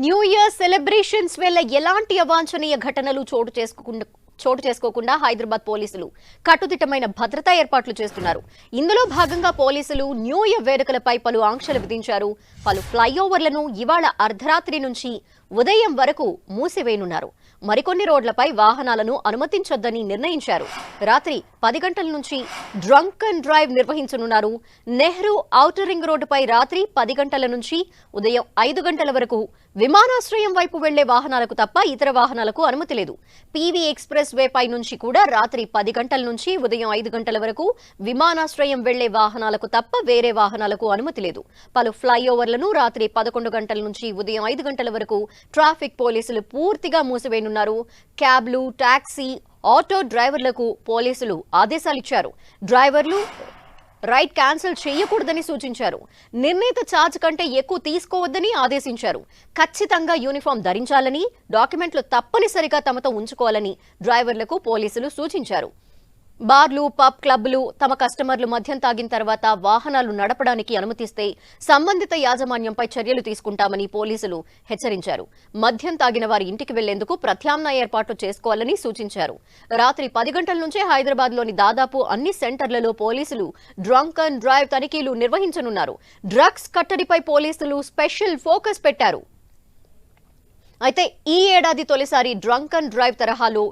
New year celebrations వేళ ఎలాంటి అవాంఛనీయ ఘటనలు చోటు చేసుకోకుండా హైదరాబాద్ పోలీసులు కట్టుదిట్టమైన భద్రతా ఏర్పాట్లు చేస్తున్నారు. ఇందులో భాగంగా పోలీసులు న్యూ ఇయర్ వేడుకలపై పలు ఆంక్షలు విధించారు. పలు ఫ్లైఓవర్లను ఇవాళ అర్ధరాత్రి నుంచి ఉదయం వరకు మూసివేయనున్నారు. మరికొన్ని రోడ్లపై వాహనాలను అనుమతించొద్దని నిర్ణయించారు. రాత్రి 10 గంటల నుంచి డ్రంక్ అండ్ డ్రైవ్ నిర్వహించనున్నారు. నెహ్రూ ఔటర్ రింగ్ రోడ్డుపై రాత్రి 10 గంటల నుంచి ఉదయం 5 గంటల వరకు విమానాశ్రయం వైపు వెళ్లే వాహనాలకు తప్ప ఇతర వాహనాలకు అనుమతి లేదు. పీవీ ఎక్స్ప్రెస్ వే పై నుంచి కూడా రాత్రి 10 గంటల నుంచి ఉదయం 5 గంటల వరకు విమానాశ్రయం వెళ్లే వాహనాలకు తప్ప వేరే వాహనాలకు అనుమతి లేదు. పలు ఫ్లైఓవర్లను రాత్రి 11 గంటల నుంచి ఉదయం 5 గంటల వరకు ట్రాఫిక్ పోలీసులు పూర్తిగా మూసివేయనున్నారు. క్యాబ్లు, టాక్సీ, ఆటో డ్రైవర్లకు పోలీసులు ఆదేశాలిచ్చారు. డ్రైవర్లు రైడ్ క్యాన్సిల్ చేయకూడదని సూచించారు. నిర్ణీత ఛార్జ్ కంటే ఎక్కువ తీసుకోవద్దని ఆదేశించారు. ఖచ్చితంగా యూనిఫామ్ ధరించాలని, డాక్యుమెంట్లు తప్పనిసరిగా తమతో ఉంచుకోవాలని డ్రైవర్లకు పోలీసులు సూచించారు. బార్లు, పబ్, క్లబ్లు తమ కస్టమర్లు మద్యం తాగిన తర్వాత వాహనాలు నడపడానికి అనుమతిస్తే సంబంధిత యాజమాన్యంపై చర్యలు తీసుకుంటామని పోలీసులు హెచ్చరించారు. మద్యం తాగిన వారి ఇంటికి వెళ్లేందుకు ప్రత్యామ్నాయ ఏర్పాట్లు చేసుకోవాలని సూచించారు. రాత్రి 10 గంటల నుంచే హైదరాబాద్లోని దాదాపు అన్ని సెంటర్లలో పోలీసులు డ్రంక్ అండ్ డ్రైవ్ తనిఖీలు నిర్వహించనున్నారు. డ్రగ్స్ కట్టడిపై పోలీసులు స్పెషల్ ఫోకస్ పెట్టారు. అయితే ఈ ఏడాది తొలిసారి డ్రంక్ అండ్ డ్రైవ్ తరహాలో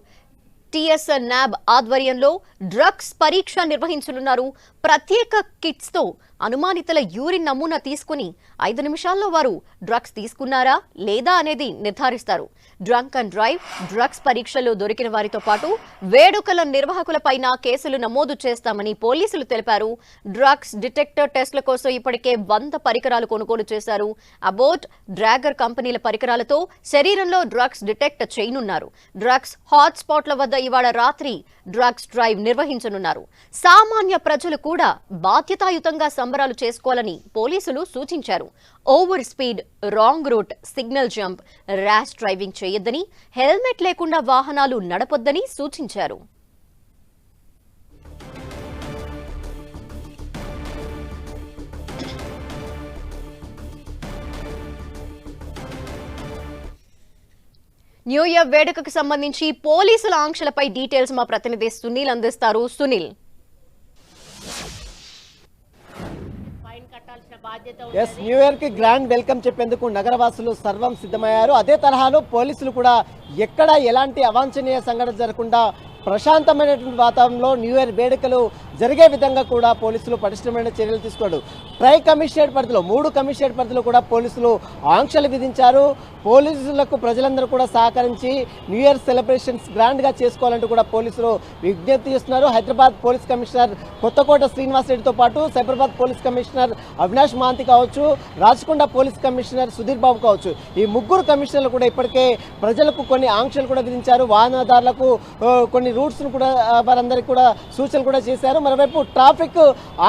టీఎస్ఎన్ న్యాబ్ ఆధ్వర్యంలో డ్రగ్స్ పరీక్ష నిర్వహించనున్నారు. ప్రత్యేక కిట్స్ తో అనుమానితుల యూరిన్ నమూనా తీసుకుని 5 నిమిషాల్లో వారు డ్రగ్స్ తీసుకున్నారా లేదా అనేది నిర్ధారిస్తారు. డ్రంక్ అండ్ డ్రైవ్, డ్రగ్స్ పరీక్షలో దొరికిన వారితో పాటు వేడుకల నిర్వాహకులపైన కేసులు నమోదు చేస్తామని పోలీసులు తెలిపారు. డ్రగ్స్ డిటెక్టర్ టెస్టుల కోసం ఇప్పటికే 100 పరికరాలు కొనుగోలు చేశారు. అబోట్, డ్రాగర్ కంపెనీల పరికరాలతో శరీరంలో డ్రగ్స్ డిటెక్ట్ చేయనున్నారు. డ్రగ్స్ హాట్ స్పాట్ల వద్ద ఇవాళ రాత్రి డ్రగ్స్ డ్రైవ్ నిర్వహించనున్నారు. సామాన్య ప్రజలు కూడా బాధ్యతాయుతంగా సంబరాలు చేసుకోవాలని పోలీసులు సూచించారు. Over speed, wrong route, signal jump, rash driving చేయొద్దని, హెల్మెట్ లేకుండా వాహనాలు నడపొద్దని సూచించారు. న్యూ ఇయర్ వేడుకకు సంబంధించి పోలీసుల ఆంక్షలపై డీటెయిల్స్ మా ప్రతినిధి సునీల్ అందిస్తారు. సునీల్, న్యూ ఇయర్ కి గ్రాండ్ వెల్కమ్ చెప్పేందుకు నగరవాసులు సర్వం సిద్ధమయ్యారు. అదే తరహాలో పోలీసులు కూడా ఎక్కడ ఎలాంటి అవాంఛనీయ సంఘటన జరగకుండా ప్రశాంతమైనటువంటి వాతావరణంలో న్యూ ఇయర్ వేడుకలు జరిగే విధంగా కూడా పోలీసులు పటిష్టమైన చర్యలు తీసుకున్నారు. ట్రై కమిషనరేట్ పరిధిలో 3 కమిషనరేట్ పరిధిలో కూడా పోలీసులు ఆంక్షలు విధించారు. పోలీసులకు ప్రజలందరూ కూడా సహకరించి న్యూ ఇయర్ సెలబ్రేషన్స్ గ్రాండ్గా చేసుకోవాలంటూ కూడా పోలీసులు విజ్ఞప్తి చేస్తున్నారు. హైదరాబాద్ పోలీస్ కమిషనర్ కొత్తకోట శ్రీనివాసరెడ్డితో పాటు సైబరాబాద్ పోలీస్ కమిషనర్ అవినాష్ మహాంతి కావచ్చు, రాచకొండ పోలీస్ కమిషనర్ సుధీర్ బాబు కావచ్చు, ఈ 3 కమిషనర్లు కూడా ఇప్పటికే ప్రజలకు కొన్ని ఆంక్షలు కూడా విధించారు. వాహనదారులకు కొన్ని రూట్స్ కూడా వారందరికీ కూడా సూచనలు కూడా చేశారు. మరోవైపు ట్రాఫిక్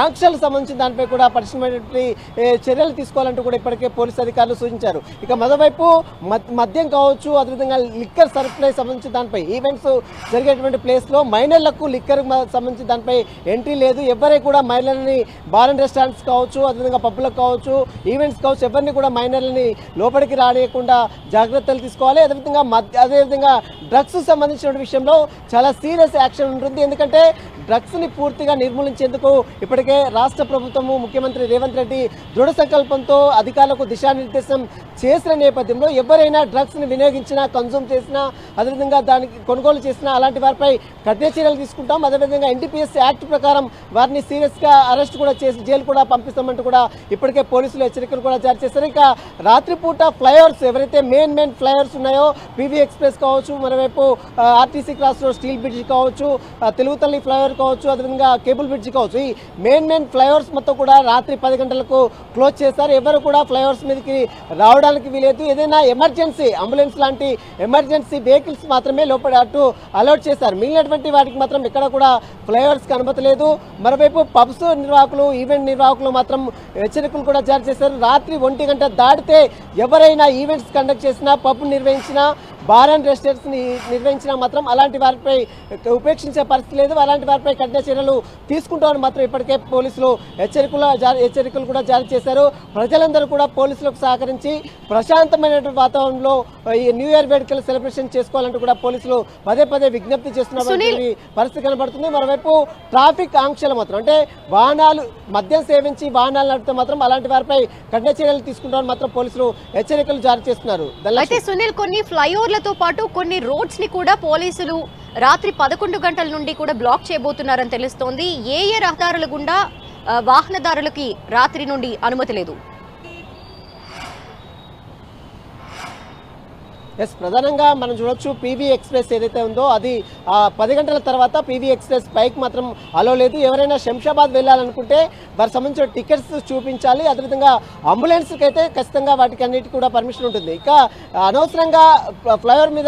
ఆంక్షలకు సంబంధించిన దానిపై కూడా పటిష్టమైనటువంటి చర్యలు తీసుకోవాలంటూ కూడా ఇప్పటికే పోలీసు అధికారులు సూచించారు. ఇక మరోవైపు మద్యం కావచ్చు, అదేవిధంగా లిక్కర్ సప్లై సంబంధించిన దానిపై ఈవెంట్స్ జరిగేటువంటి ప్లేస్లో మైనర్లకు లిక్కర్ సంబంధించిన దానిపై ఎంట్రీ లేదు. ఎవరే కూడా మైనర్లని బార్ అండ్ రెస్టారెంట్స్ కావచ్చు, అదేవిధంగా పబ్బులకు కావచ్చు, ఈవెంట్స్ కావచ్చు, ఎవరిని కూడా మైనర్లని లోపలికి రానియకుండా జాగ్రత్తలు తీసుకోవాలి. అదేవిధంగా డ్రగ్స్ సంబంధించిన విషయంలో చాలా సీరియస్ యాక్షన్ ఉంటుంది. ఎందుకంటే డ్రగ్స్ని పూర్తిగా నిర్మూలించేందుకు ఇప్పటికే రాష్ట్ర ప్రభుత్వము, ముఖ్యమంత్రి రేవంత్ రెడ్డి దృఢ సంకల్పంతో అధికారులకు దిశానిర్దేశం చేసిన నేపథ్యంలో ఎవరైనా డ్రగ్స్ని వినియోగించినా, కన్సూమ్ చేసినా, అదేవిధంగా దానికి కొనుగోలు చేసినా అలాంటి వారిపై కఠిన చర్యలు తీసుకుంటాం. అదేవిధంగా ఎన్డీపీఎస్ యాక్ట్ ప్రకారం వారిని సీరియస్గా అరెస్ట్ కూడా చేసి జైలు కూడా పంపిస్తామంటూ కూడా ఇప్పటికే పోలీసులు హెచ్చరికలు కూడా జారీ చేశారు. ఇక రాత్రిపూట ఫ్లైఓవర్స్, ఎవరైతే మెయిన్ ఫ్లైఓవర్స్ ఉన్నాయో, పీవీ ఎక్స్ప్రెస్ కావచ్చు, మరోవైపు RTC cross road, steel bridge కావచ్చు, తెలుగుతల్లి ఫ్లైఓవర్ కావచ్చు, అదేవిధంగా కేబుల్ బ్రిడ్జ్ కావచ్చు, ఈ మెయిన్ ఫ్లైఓవర్స్ మొత్తం కూడా రాత్రి 10 గంటలకు క్లోజ్ చేశారు. ఎవరు కూడా ఫ్లైఓవర్స్ మీదకి రావడానికి వీలేదు. ఏదైనా ఎమర్జెన్సీ అంబులెన్స్ లాంటి ఎమర్జెన్సీ వెహికల్స్ మాత్రమే లోపల అటు అలౌట్ చేశారు. మిగిలినటువంటి వాటికి మాత్రం ఎక్కడ కూడా ఫ్లైఓవర్స్కి అనుమతి లేదు. మరోవైపు పబ్స్ నిర్వాహకులు, ఈవెంట్ నిర్వాహకులు మాత్రం హెచ్చరికలు కూడా జారీ చేశారు. రాత్రి 1 గంట దాటితే ఎవరైనా ఈవెంట్స్ కండక్ట్ చేసినా, పబ్ నిర్వహించినా, బార్ అండ్ రెస్టారెంట్స్ నిర్వహించినా మాత్రం అలాంటి వారిపై ఉపేక్షించే పరిస్థితి లేదు. అలాంటి వారిపై కఠిన చర్యలు తీసుకుంటామని మాత్రం ఇప్పటికే పోలీసులు హెచ్చరికలు కూడా జారీ చేశారు. ప్రజలందరూ కూడా పోలీసులకు సహకరించి ప్రశాంతమైనటువంటి వాతావరణంలో ఈ న్యూ ఇయర్ వేడుకలు సెలబ్రేషన్ చేసుకోవాలంటూ కూడా పోలీసులు పదే పదే విజ్ఞప్తి చేస్తున్న పరిస్థితి కనబడుతుంది. మరోవైపు ట్రాఫిక్ ఆంక్షలు మాత్రం అంటే వాహనాలు మద్యం సేవించి వాహనాలు నడిపితే మాత్రం అలాంటి వారిపై కఠిన చర్యలు తీసుకుంటామని మాత్రం పోలీసులు హెచ్చరికలు జారీ చేస్తున్నారు. అయితే సునీల్, కొన్ని ఫ్లైఓవర్లతో పాటు కొన్ని రోడ్స్ ని కూడా పోలీసులు రాత్రి 11 గంటల నుండి కూడా బ్లాక్ చేయబోతున్నారని తెలుస్తోంది. ఏ రహదారుల గుండా వాహనదారులకి రాత్రి నుండి అనుమతి లేదు. ప్రధానంగా మనం చూడొచ్చు పీవీ ఎక్స్ప్రెస్ ఏదైతే ఉందో అది 10 గంటల తర్వాత పీవీ ఎక్స్ప్రెస్ బైక్ మాత్రం అలో లేదు. ఎవరైనా శంషాబాద్ వెళ్ళాలనుకుంటే వారికి సంబంధించిన టికెట్స్ చూపించాలి. అదేవిధంగా అంబులెన్స్కి అయితే ఖచ్చితంగా వాటికి అన్నిటికీ కూడా పర్మిషన్ ఉంటుంది. ఇక అనవసరంగా ఫ్లైఓవర్ మీద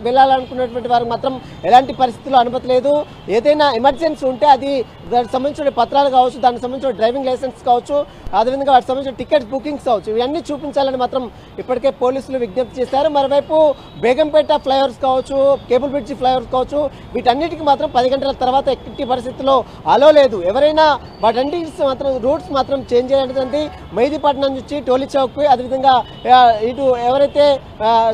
వెళ్ళాలనుకున్నటువంటి వారికి మాత్రం ఎలాంటి పరిస్థితుల్లో అనుమతి లేదు. ఏదైనా ఎమర్జెన్సీ ఉంటే అది దానికి సంబంధించిన పత్రాలు కావచ్చు, దానికి సంబంధించిన డ్రైవింగ్ లైసెన్స్ కావచ్చు, అదేవిధంగా వాటికి సంబంధించిన టికెట్ బుకింగ్స్ కావచ్చు, ఇవన్నీ చూపించాలని మాత్రం ఇప్పటికే పోలీసులు విజ్ఞప్తి చేశారు. మరోవైపు బేగంపేట ఫ్లైఓవర్స్ కావచ్చు, కేబుల్ బ్రిడ్జి ఫ్లైఓవర్స్ కావచ్చు, వీటన్నిటికీ మాత్రం 10 గంటల తర్వాత ఎట్టి పరిస్థితుల్లో అలో లేదు. ఎవరైనా వాటన్నిటి మాత్రం రూట్స్ మాత్రం చేంజ్ చేయాలంటే మెహదీపట్నం నుంచి టోలీ చౌక్, అదేవిధంగా ఇటు ఎవరైతే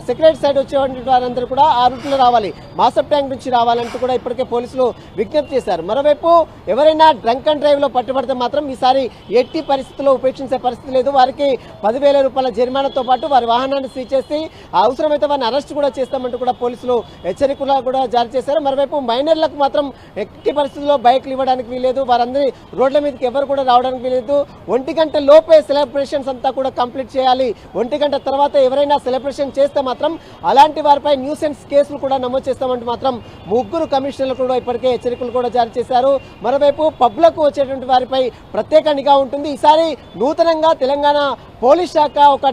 సెక్రటరీ సైడ్ వచ్చేటువంటి వారందరూ కూడా ఆ రూట్లో రావాలి, మాసప్ ట్యాంక్ నుంచి రావాలంటూ కూడా ఇప్పటికే పోలీసులు విజ్ఞప్తి చేశారు. మరోవైపు ఎవరైనా డ్రంక్ అండ్ డ్రైవ్ లో పట్టుబడితే మాత్రం ఈసారి ఎట్టి పరిస్థితుల్లో ఉపేక్షించే పరిస్థితి లేదు. వారికి 10,000 రూపాయల జరిమానాతో పాటు వారి వాహనాన్ని సీజ్ చేసి అవసరమైతే వారిని అరెస్ట్ కూడా చేస్తామంటూ కూడా పోలీసులు హెచ్చరికలు కూడా జారీ చేశారు. మరోవైపు మైనర్లకు మాత్రం ఎట్టి పరిస్థితుల్లో బైక్లు ఇవ్వడానికి వీలేదు, వారందరి రోడ్ల మీదకి ఎవరు కూడా రావడానికి వీలేదు. 1 గంట లోపే సెలబ్రేషన్స్ అంతా కూడా కంప్లీట్ చేయాలి. 1 గంట తర్వాత ఎవరైనా సెలబ్రేషన్ చేస్తే మాత్రం అలాంటి వారిపై న్యూసెన్స్ కేసులు కూడా నమోదు చేస్తామంటూ మాత్రం 3 కమిషనర్లు కూడా ఇప్పటికే హెచ్చరికలు కూడా జారీ చేశారు. మరోవైపు పబ్లకు వచ్చేటువంటి వారిపై ప్రత్యేక నిఘా ఉంటుంది. ఈసారి నూతనంగా తెలంగాణ పోలీస్ శాఖ ఒక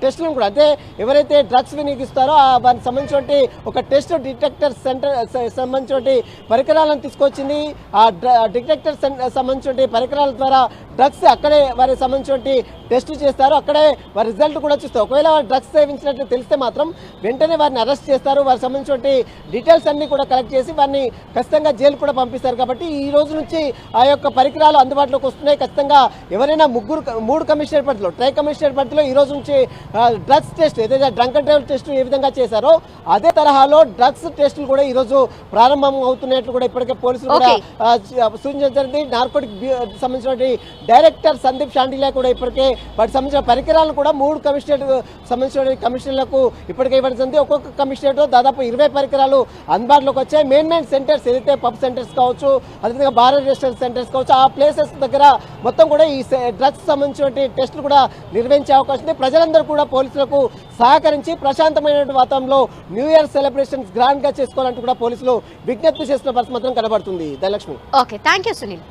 టెస్టులను కూడా అంటే ఎవరైతే డ్రగ్స్ వినియోగిస్తారో వారికి సంబంధించిన ఒక టెస్ట్ డిటెక్టర్ సెంటర్ సంబంధించిన పరికరాలను తీసుకొచ్చింది. ఆ డిటెక్టర్ సంబంధించిన పరికరాల ద్వారా డ్రగ్స్ అక్కడే వారికి సంబంధించిన టెస్ట్ చేస్తారు, అక్కడే వారి రిజల్ట్ కూడా చూస్తారు. ఒకవేళ వారు డ్రగ్స్ సేవించినట్లు తెలిస్తే మాత్రం వెంటనే వారిని అరెస్ట్ చేస్తారు. వారికి సంబంధించిన డీటెయిల్స్ అన్ని కూడా కలెక్ట్ చేసి వారిని ఖచ్చితంగా జైలు కూడా పంపిస్తారు. కాబట్టి ఈ రోజు నుంచి ఆ యొక్క పరికరాలు అందుబాటులోకి వస్తున్నాయి. ఖచ్చితంగా ఎవరైనా 3 కమిషనర్ పరిధిలో ట్రై కమిషనర్ పరిధిలో ఈ రోజు నుంచి డ్రగ్స్ టెస్ట్ ఏదైతే డ్రంక్ అండ్ డ్రైవ్ టెస్ట్ ఏ విధంగా చేశారో అదే తరహాలో డ్రగ్స్ టెస్టులు కూడా ఈ రోజు ప్రారంభం అవుతున్నట్లు కూడా ఇప్పటికే పోలీసులు కూడా సూచించడం జరిగింది. నార్కోటిక్ సంబంధించిన డైరెక్టర్ సందీప్ షాండిలా కూడా ఇప్పటికే వాటికి సంబంధించిన పరికరాలను కూడా 3 కమిషనర్ సంబంధించిన కమిషనర్లకు ఇప్పటికే ఇవ్వడం జరిగింది. ఒక్కొక్క కమిషనర్ దాదాపు 20 పరికరాలు అందుబాటులోకి వచ్చాయి. మెయిన్ సెంటర్స్ ఏదైతే పబ్ సెంటర్స్ కావచ్చు, అదేవిధంగా బార్ అండ్ రెస్టారెంట్ సెంటర్స్ కావచ్చు, ఆ ప్లేసెస్ దగ్గర మొత్తం కూడా ఈ డ్రగ్స్ సంబంధించిన టెస్టులు కూడా నిర్వహించే అవకాశం ఉంది. ప్రజలందరూ కూడా పోలీసులకు సహకరించి ప్రశాంతమైన వాతావరణంలో న్యూ ఇయర్ సెలబ్రేషన్స్ గ్రాండ్ గా చేసుకోవాలంటూ కూడా పోలీసులు విజ్ఞప్తి చేస్తున్న పరిస్థితి మాత్రం కనబడుతుంది. Dhanalakshmi. Okay, thank you Sunil.